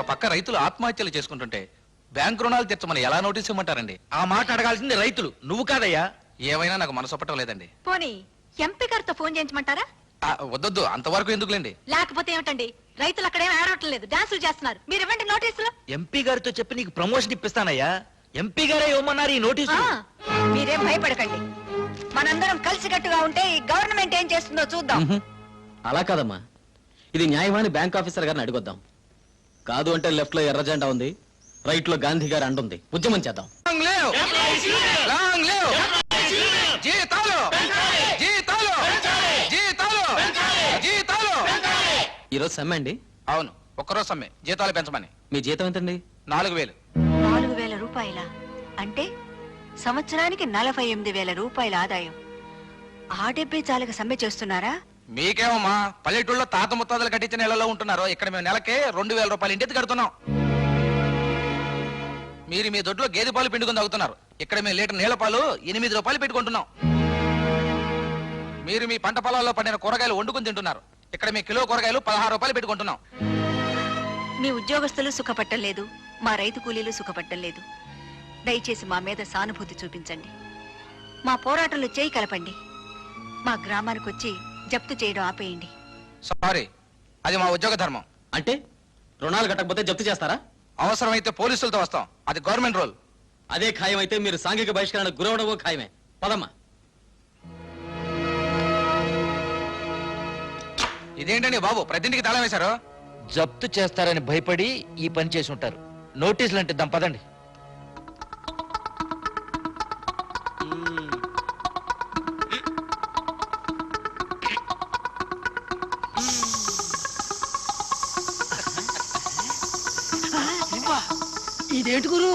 ఒక పక్క రైతులు ఆత్మహత్యలు చేసుకుంటుంటే బ్యాంక్ రుణాలు తెచ్చమని ఎలా నోటీస్ ఇవ్వమంటారండి? ఆ మాట అడగాల్సింది రైతులు, నువ్వు కాదయ్యా. ఏమైనా నాకు మనసు ఒప్పటం లేదండి. పోనీ ఎంపీ గారితో ఫోన్ చేయించమంటారా? వద్దొద్దు, అంతవరకు ఎందుకులేండి. లేకపోతే ఏమిటండి, రైతులు అక్కడేం ఆడవటం లేదు, డాన్సులు చేస్తున్నారు. మీరు ఇవ్వండి నోటీసులు. ఎంపీ గారితో చెప్పి నీకు ప్రమోషన్ ఇప్పిస్తానయ్యా. ఎంపీ గారే ఇవ్వమన్నారు ఈ నోటీసు. మీరేం భయపడకండి. మనందరం కలిసికట్టుగా ఉంటే ఈ గవర్నమెంట్ ఏం చేస్తుందో చూద్దాం. అలా కాదమ్మా, ఇది న్యాయవాణి బ్యాంక్ ఆఫీసర్ గారిని అడిగొద్దాం. కాదు అంటే లెఫ్ట్ లో ఎర్ర జెండా ఉంది, రైట్ లో గాంధీ గారి అంటుంది. ఉద్యమం చేద్దాం. ఈరోజు సమ్మె అండి? అవును, ఒక్కరోజు సమ్మె, జీతాలు పెంచమని. మీ జీతం ఎంతండి? 4000. 4000 రూపాయల అంటే సంవత్సరానికి 48,000 రూపాయల ఆదాయం. ఆ డెబ్బై చాలుగా సమ్మె చేస్తున్నారా? మీకేమమ్మా, పల్లెటూళ్ళలో తాత ముత్తాతలు కట్టించిన నెలలో ఉంటున్నారు. ఇక్కడ మేము నెలకే 2000 రూపాయలు ఇంటి కడుతున్నాం. మీరు మీ దొడ్లో గేదె పాలు పిండుకొని తాగుతున్నారు. ఇక్కడ మేము లీటర్ నీళ్ల పాలు 8 రూపాయలు పెట్టుకుంటున్నాం. మీరు మీ పంట పొలాల్లో పండిన కూరగాయలు వండుకుని తింటున్నారు. ఇక్కడ మీ కిలో కూరగాయలు 16 రూపాయలు పెట్టుకుంటున్నాం. మీ ఉద్యోగస్తులు సుఖపట్టలేదు, మా రైతు కూలీలు సుఖపట్టలేదు. దయచేసి మా మీద సానుభూతి చూపించండి. మా పోరాటంలో చేయి కలపండి. మా గ్రామానికి వచ్చి జప్తు చేయడం ఆపేయండి. సారీ, అది మా ఉద్యోగ ధర్మం. అంటే రుణాలు కట్టకపోతే జప్తు చేస్తారా? అవసరమైతే పోలీసులతో వస్తాం, అది గవర్నమెంట్ రూల్. అదే ఖాయం అయితే మీరు సాంఘిక బహిష్కరణకు గురవడమో ఖాయమే. పదమ్మా. ఇదేంటండి బాబు, ప్రతింటికి తాళం వేశారు? జప్తు చేస్తారని భయపడి ఈ పని చేసి ఉంటారు. నోటీసులు అంటే ఇద్దాం పదండి. ఇదేంటి గురు?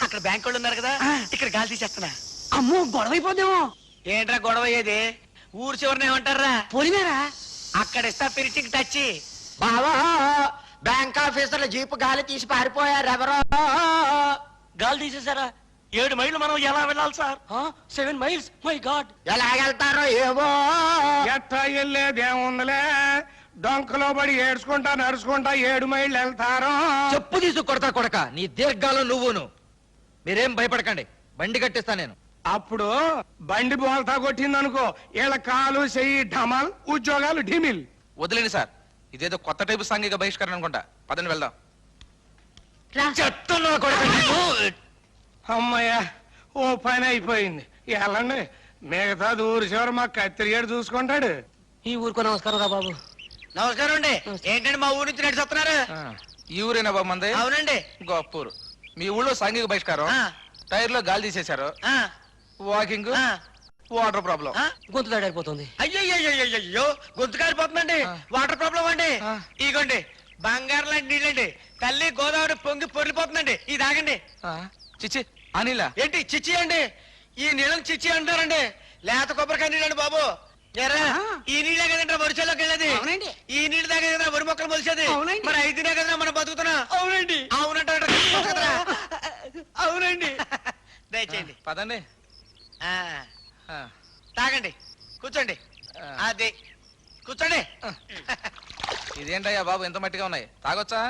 అక్కడ బ్యాంక్ వాళ్ళు ఉన్నారు కదా, ఇక్కడ గాలి తీసేస్తున్నా. అమ్మో, గొడవ అయిపోద్దేమో. ఏంట్రా గొడవ అయ్యేది? ఊరు చివరిని ఏమంటారా? పోలిమేరా? అక్కడ ఇస్తా ఫినిషింగ్ టచ్. బావా, బ్యాంక్ ఆఫీసర్ల జీపు గాలి తీసి పారిపోయారు. ఎవరో గాలి తీసేసారా? 7 మైళ్ళు మనం ఎలా వెళ్ళాలి సార్? 7 మైల్స్. మై గాడ్, ఎలా వెళ్తారో ఏవో. ఎట్టా వెళ్ళేదేముందిలే, డొంకలో పడి ఏడ్చుకుంటా నడుచుకుంటా 7 మైళ్ళు వెళ్తారు. చెప్పు తీసు కొడతా కొడక, నీ దీర్ఘాలు నువ్వును. మీరేం భయపడకండి, బండి కట్టిస్తా నేను. అప్పుడు బండి బోల్తా కొట్టిందనుకో, వీళ్ళ కాలు చెయ్యి ఢమల్, ఉద్యోగాలు ఢిమిల్. వదిలేండి సార్, ఇదేదో కొత్త టైపు సాంఘిక బహిష్కరణ అనుకుంటా. పదండి వెళ్దాం. చెప్తున్నా కొడక. అమ్మయ్యా, ఓ పని అయిపోయింది. వెళ్ళండి, మిగతా ఊరు చివరి మా కత్తిరిగాడు చూసుకుంటాడు. ఈ ఊరుకో నమస్కారం రా బాబు. నమస్కారం అండి. ఏంటండి మా ఊరు నుంచి నడిచేస్తున్నారు? ఈ ఊరేనా బాబు మంది? అవునండి. గొప్పూరు. మీ ఊళ్ళో సాంఘిక బహిష్కారం, టైర్ లో గాలి తీసేశారు, వాకింగ్, వాటర్ ప్రాబ్లం. గొంతు దాడైపోతుంది. అయ్యో గొంతు కారిపోతుందండి. వాటర్ ప్రాబ్లం అండి. ఇగోండి బంగారం లాంటి నీళ్ళండి. తల్లి గోదావరి పొంగి పొర్లిపోతుందండి. ఇది తాగండి. చిచ్చి, అనిలా ఏంటి చిచ్చి అండి? ఈ నీళ్ళని చిచ్చి అంటారండి. లేత కొబ్బరికాయ నీళ్ళండి బాబు. ఈ నీళ్ళే కదండి వరిచేలోకి వెళ్ళేది. ఈ నీళ్ళు తాగే కదా వరి మొక్కలు మొలిసేది. మరి 5 కదా మనం బతుకుతున్నా. అవునండి. అవునంట. అవునండి. దయచేయండి. పదండి. తాగండి, కూర్చోండి. అది కూర్చోండి. ఇదేంటయ్యా బాబు, ఎంత మట్టిగా ఉన్నాయి, తాగొచ్చా?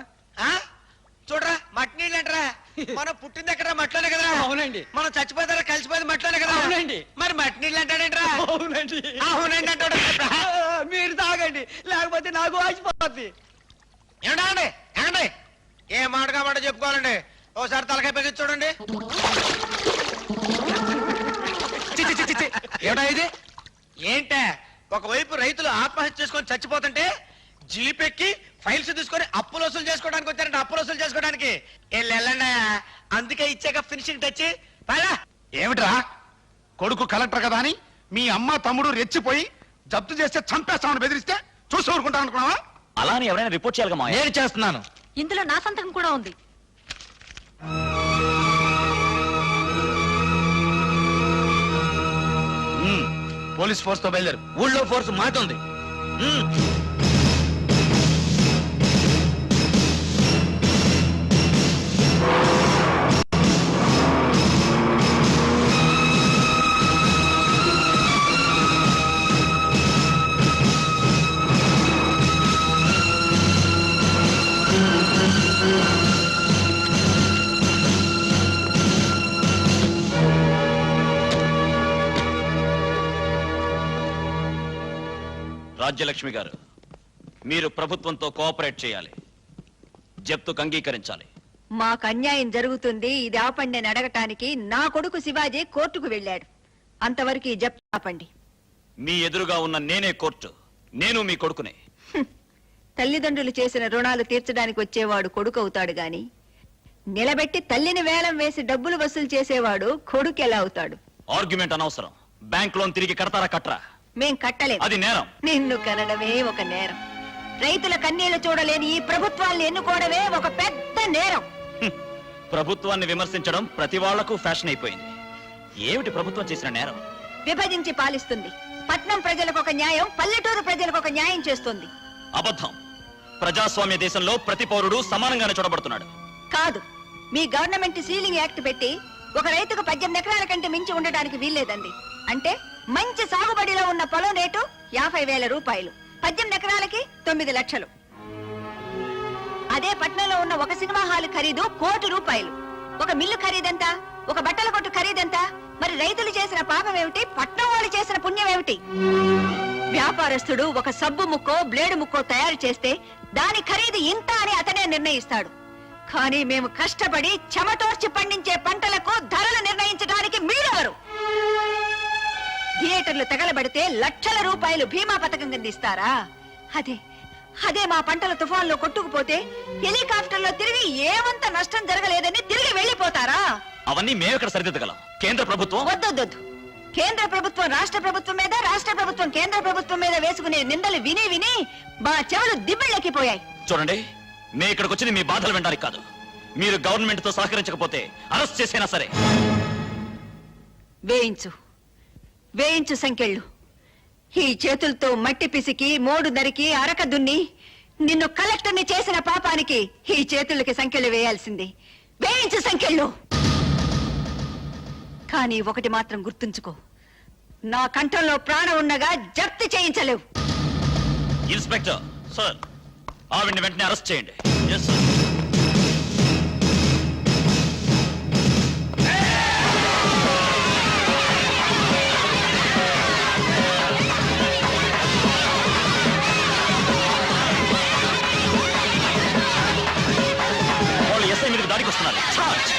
చూడరా, మట్టి నీళ్ళు అంటారా? మనం పుట్టింది ఎక్కడ మట్టిలోనే కదా. అవునండి. మనం చచ్చిపోతారా కలిసిపోయింది మట్టిలోనే కదా. అవునండి. మరి మట్టి నీళ్ళు అంటాడేంట్రా? అవునండి. అవునండి అంటాడు. మీరు తాగండి, లేకపోతే నాకు వాసిపోద్ది. ఏమండి ఏమండి, ఏ మాటగా మాట చెప్పుకోవాలండి. ఓసారి తలకాయ పెట్టి చూడండి. ఏటా ఇది? ఏంటే, ఒకవైపు రైతులు ఆత్మహత్య చేసుకొని చచ్చిపోతుంటే జీపెక్కి ఫైల్స్ తీసుకొని అప్పులు వసూలు చేసుకోవడానికి వచ్చారంటే. అప్పులు వసూలు చేసుకోవడానికి వెళ్ళండి. అందుకే ఇచ్చాక ఫినిషింగ్ టచ్. ఏమిట్రా, కొడుకు కలెక్టర్ కదా అని మీ అమ్మ తమ్ముడు రెచ్చిపోయి జప్తు చేస్తే చంపేస్తామని బెదిరిస్తే చూసి ఊరుకుంటా అనుకున్నావా? అలా అని ఎవరైనా రిపోర్ట్ చేయాలిగా? నేను చేస్తున్నాను. ఇందులో నా సంతకం కూడా ఉంది. పోలీస్ ఫోర్స్ తో బయలుదేరు. ఊళ్ళో ఫోర్స్ మాటుంది. రాజ్యలక్ష్మి గారు, మీరు ప్రభుత్వంతో కోఆపరేట్ చేయాలి, జప్తుకు అంగీకరించాలి. మాకు అన్యాయం జరుగుతుంది, ఇది ఆపండి అని అడగటానికి నా కొడుకు శివాజీ కోర్టుకు వెళ్ళాడు. అంతవరకు ఈ జప్తు ఆపండి. మీ ఎదురుగా ఉన్న నేనే కోర్టు, నేను మీ కొడుకునే. తల్లిదండ్రులు చేసిన రుణాలు తీర్చడానికి వచ్చేవాడు కొడుకు అవుతాడు గాని నిలబెట్టి తల్లిని వేలం వేసి డబ్బులు వసూలు చేసేవాడు కొడుకు ఎలా అవుతాడు? ఆర్గ్యుమెంట్ అనవసరం. బ్యాంక్ లోన్ తిరిగి కడతారా కట్టరా? మేం కట్టలేం. అది నేరం. నిన్ను కనడమే ఒక నేరం. రైతుల కన్నీళ్లు చూడలేని ఈ ప్రభుత్వాన్ని ఎన్నుకోవడమే ఒక పెద్ద నేరం. ప్రభుత్వాన్ని విమర్శించడం ప్రతి వాళ్లకు ఫ్యాషన్ అయిపోయింది. ఏమిటి ప్రభుత్వం చేసిన నేరం? విభజించి పాలిస్తుంది. పట్నం ప్రజలకు ఒక న్యాయం, పల్లెటూరు ప్రజలకు ఒక న్యాయం చేస్తుంది. అబద్ధం. ప్రజాస్వామ్య దేశంలో ప్రతి పౌరుడు సమానంగానే చూడబడుతున్నాడు. కాదు, మీ గవర్నమెంట్ సీలింగ్ యాక్ట్ పెట్టి ఒక రైతుకు 18 ఎకరాల కంటే మించి ఉండడానికి వీల్లేదండి. అంటే మంచి సాగుబడిలో ఉన్న పొలం రేటు 50,000 రూపాయలు, 18 ఎకరాలకి 9 లక్షలు. అదే పట్నంలో ఉన్న ఒక సినిమా హాల్ ఖరీదు 1 కోటి రూపాయలు. ఒక మిల్లు ఖరీదంతా, ఒక బట్టల కొట్టు ఖరీదంతా. మరి రైతులు చేసిన పాపం ఏమిటి, పట్నం వాళ్ళు చేసిన పుణ్యం ఏమిటి? వ్యాపారస్తుడు ఒక సబ్బు ముక్కో బ్లేడు ముక్కో తయారు చేస్తే దాని ఖరీదు ఇంత అని అతనే నిర్ణయిస్తాడు. కానీ మేము కష్టపడి చెమటోర్చి పండించే పంటలకు ధరలు నిర్ణయించడానికి మీరెవరు? థియేటర్లు తగలబడితే లక్షల రూపాయలు బీమా పథకం అందిస్తారా? అదే మా పంటల తుఫాన్లో కొట్టుకుపోతే హెలికాప్టర్లో తిరిగి ఏమంత నష్టం జరగలేదని తిరిగి వెళ్లిపోతారా? అవన్నీ మేము ఇక్కడ సరిదిద్దగలం. కేంద్ర ప్రభుత్వం వద్దొద్దు. కేంద్ర ప్రభుత్వం రాష్ట్ర ప్రభుత్వం మీద, రాష్ట్ర ప్రభుత్వం కేంద్ర ప్రభుత్వం మీద వేసుకునే నిందలు విని విని మా చెవులు దిబ్బెళ్ళెక్కిపోయాయి. చూడండి, మేము ఇక్కడికి వచ్చింది మీ బాధలు వినడానికి కాదు. మీరు గవర్నమెంట్ తో సహకరించకపోతే అరెస్ట్ చేసైనా సరే. వేయించు సంకెళ్ళు. ఈ చేతులతో మట్టి పిసికి, మోడు నరికి, అరక దున్ని నిన్ను కలెక్టర్ని చేసిన పాపానికి ఈ చేతులకి సంకెళ్ళు వేయాల్సింది. వేయించు సంకెళ్ళు. కానీ ఒకటి మాత్రం గుర్తుంచుకో, నా కంఠంలో ప్రాణం ఉండగా జప్తు చేయించలేవు. ఇన్స్పెక్టర్ సార్, ఆవిడ్ని వెంటనే అరెస్ట్ చేయండి. Yes, sir. వాళ్ళు ఎస్ఐ మీదకి దాడికి వస్తున్నారు. Charge!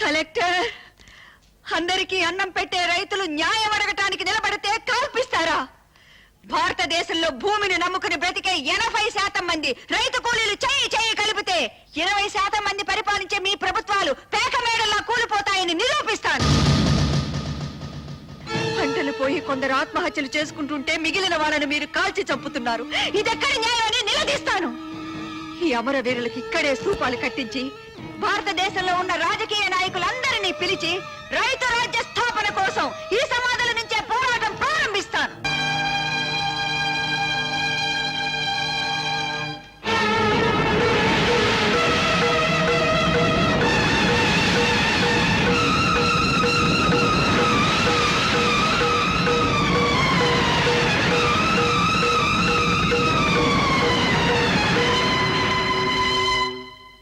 కలెక్టర్, అందరికీ అన్నం పెట్టే రైతులు న్యాయం అడగటానికి నిలబడితే కల్పిస్తారా? భారతదేశంలో భూమిని నమ్ముకుని బ్రతికే 80% మంది రైతు కూలీలు చెయ్యి కలిపితే 20% మంది పరిపాలించే మీ ప్రభుత్వాలు పేక మేడల్లా కూలిపోతాయని నిరూపిస్తాను. పంటలు పోయి కొందరు ఆత్మహత్యలు చేసుకుంటుంటే మిగిలిన వాళ్ళని మీరు కాల్చి చంపుతున్నారు. ఇదెక్కడి న్యాయం అని నిలదీస్తాను. ఈ అమరవీరులకు ఇక్కడే స్తూపాలు కట్టించి భారతదేశంలో ఉన్న రాజకీయ నాయకులందరినీ పిలిచి రైతు రాజ్య స్థాపన కోసం ఈ సమాధుల నుంచే పోరాటం ప్రారంభిస్తాను.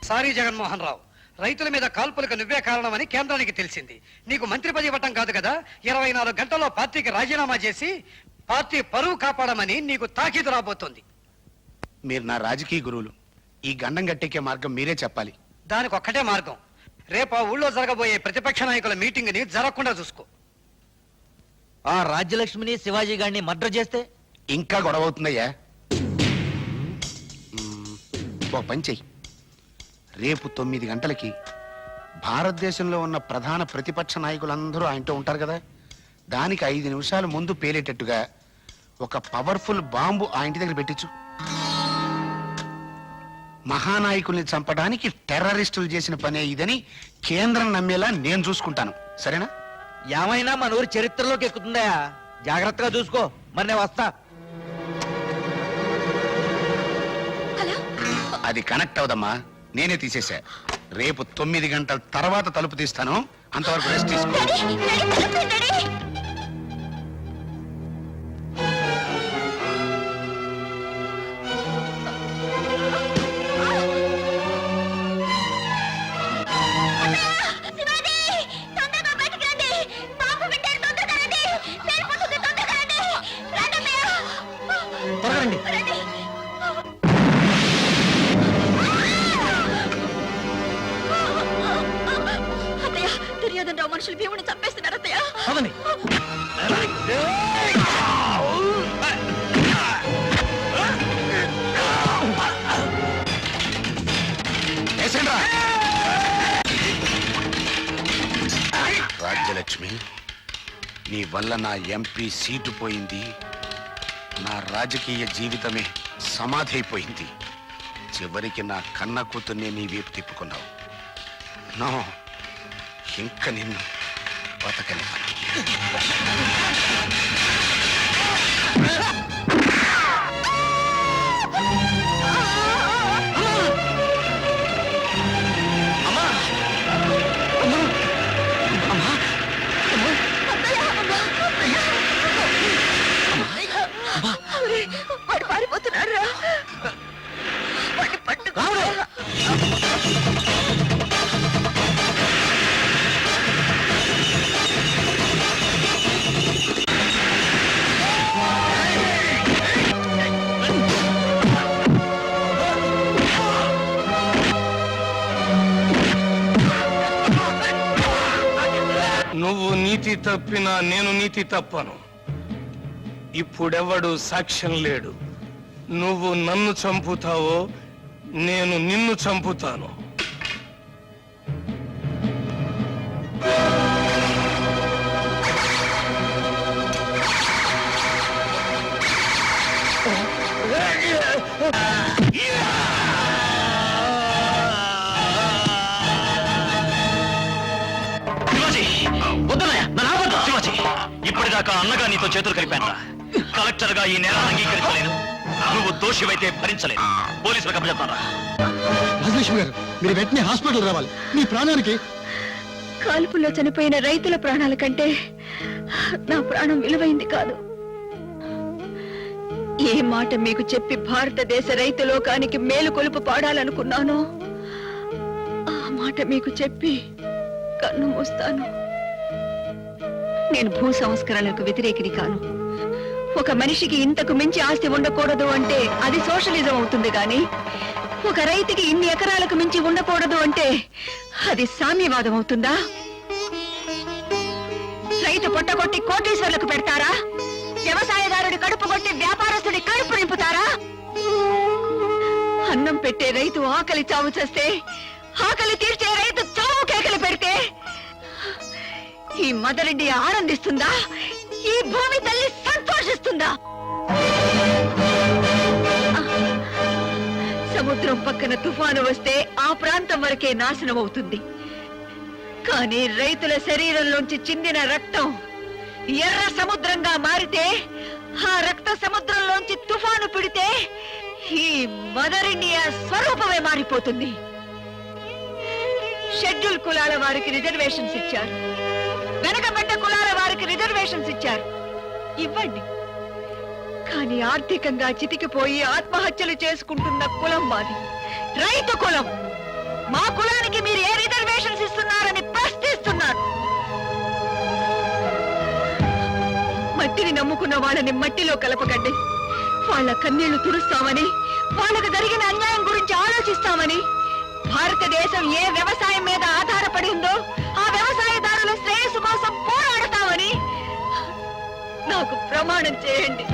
సారీ జగన్మోహన్ రావు, రైతుల మీద కాల్పులకు నువ్వే కారణమని కేంద్రానికి తెలిసింది. నీకు మంత్రి పదవి ఇవ్వటం కాదు కదా, 24 గంటల్లో పార్టీకి రాజీనామా చేసి పార్టీ పరువు కాపాడమని నీకు తాకీదు రాబోతోంది. మీరు నా రాజకీయ గురువులు. ఈ గండం గట్టెక్కే మార్గం మీరే చెప్పాలి. దానికి ఒక్కటే మార్గం. రేపు ఆ ఊళ్ళో జరగబోయే ప్రతిపక్ష నాయకుల మీటింగ్ ని జరగకుండా చూసుకో. ఆ రాజ్యలక్ష్మిని శివాజీ గారిని మర్డర్ చేస్తే ఇంకా గొడవ అవుతుందయ్యా. ఓ పని చెయ్యి. రేపు 9 గంటలకి భారతదేశంలో ఉన్న ప్రధాన ప్రతిపక్ష నాయకులందరూ ఆయనతో ఉంటారు కదా, దానికి 5 నిమిషాలు ముందు పేలేటట్టుగా ఒక పవర్ఫుల్ బాంబు ఆ ఇంటి దగ్గర పెట్టించు. మహానాయకుల్ని చంపడానికి టెర్రరిస్టులు చేసిన పనే ఇదని కేంద్రం నమ్మేలా నేను చూసుకుంటాను. సరేనా? ఏమైనా మన ఊరి చరిత్రలోకి ఎక్కుతుందా? జాగ్రత్తగా చూసుకో. మరి నేను వస్తా. అది కనెక్ట్ అవదమ్మా, నేనే తీసేశా. రేపు 9 గంటల తర్వాత తలుపు తీస్తాను. అంతవరకు రెస్ట్ తీసుకో. మనుషులు భీముని చంపేస్తున్నారు అత్తయ్య. రాజ్యలక్ష్మి, నీ వల్ల నా ఎంపీ సీటు పోయింది. నా రాజకీయ జీవితమే సమాధి అయిపోయింది. చివరికి నా కన్న కూతుర్నే నీ వైపు తిప్పుకున్నావు. నో, ఇంక నిన్ను బతకని. వాడు పారిపోతున్నారా? వాడిని పట్టుకో. నువ్వు నీతి తప్పినా నేను నీతి తప్పను. ఇప్పుడెవడు సాక్ష్యం లేడు. నువ్వు నన్ను చంపుతావో నేను నిన్ను చంపుతాను. శివాజీ, ఇప్పటిదాకా అన్నగా నీతో చేతులు కలిపాను. కలెక్టర్ గా ఈ నేరాన్ని అంగీకరించలేను. నువ్వు దోషివైతే భరించలేదు. పోలీసులకు అప్పచెప్తారా? రాజలక్ష్మి గారు, మీరు వెంటనే హాస్పిటల్ రావాలి. మీ ప్రాణానికి. కాల్పుల్లో చనిపోయిన రైతుల ప్రాణాల కంటే నా ప్రాణం విలువైంది కాదు. ఏ మాట మీకు చెప్పి భారతదేశ రైతు లోకానికి మేలు కొలుపు పాడాలనుకున్నానో ఆ మాట మీకు చెప్పి కన్ను మూస్తాను. నేను భూ సంస్కరణలకు వ్యతిరేకిని కాను. ఒక మనిషికి ఇంతకు మించి ఆస్తి ఉండకూడదు అంటే అది సోషలిజం అవుతుంది గాని, ఒక రైతుకి ఇన్ని ఎకరాలకు మించి ఉండకూడదు అంటే అది సామ్యవాదం అవుతుందా? రైతు పొట్టగొట్టి కోటీశ్వర్లకు పెడతారా? వ్యవసాయదారుడి కడుపు కొట్టి వ్యాపారస్తుడి కడుపు నింపుతారా? అన్నం పెట్టే రైతు ఆకలి చావు చేస్తే, ఆకలి తీర్చే రైతు చావు కేకలు పెడితే ఈ మదర్ ఇండియా ఆనందిస్తుందా? ఈ భూమి తల్లి సంతోషిస్తుందా? సముద్రం పక్కన తుఫాను వస్తే ఆ ప్రాంతం వరకే నాశనం అవుతుంది. కానీ రైతుల శరీరంలోంచి చిందిన రక్తం ఎర్ర సముద్రంగా మారితే, ఆ రక్త సముద్రంలోంచి తుఫాను పిడితే ఈ మదర్ ఇండియా స్వరూపమే మారిపోతుంది. షెడ్యూల్ కులాల వారికి రిజర్వేషన్స్ ఇచ్చారు, వెనకబడ్డ కులాల వారికి రిజర్వేషన్స్ ఇచ్చారు. ఇవ్వండి. కానీ ఆర్థికంగా చితికిపోయి ఆత్మహత్యలు చేసుకుంటున్న కులం మాది, రైతు కులం. మా కులానికి మీరు ఏ రిజర్వేషన్స్ ఇస్తున్నారని ప్రశ్నిస్తున్నాను. మట్టి అని నమ్ముకున్న వాళ్ళని మట్టిలో కలపకండి. వాళ్ళ కన్నీళ్లు తుడుస్తామని, వాళ్ళకు జరిగిన అన్యాయం గురించి ఆలోచిస్తామని, భారతదేశం ఏ వ్యవసాయం మీద ఆధారపడి ఉందో ఆ వ్యవసాయదారుల శ్రేయస్సు కోసం పోరాడతామని నాకు ప్రమాణం చేయండి.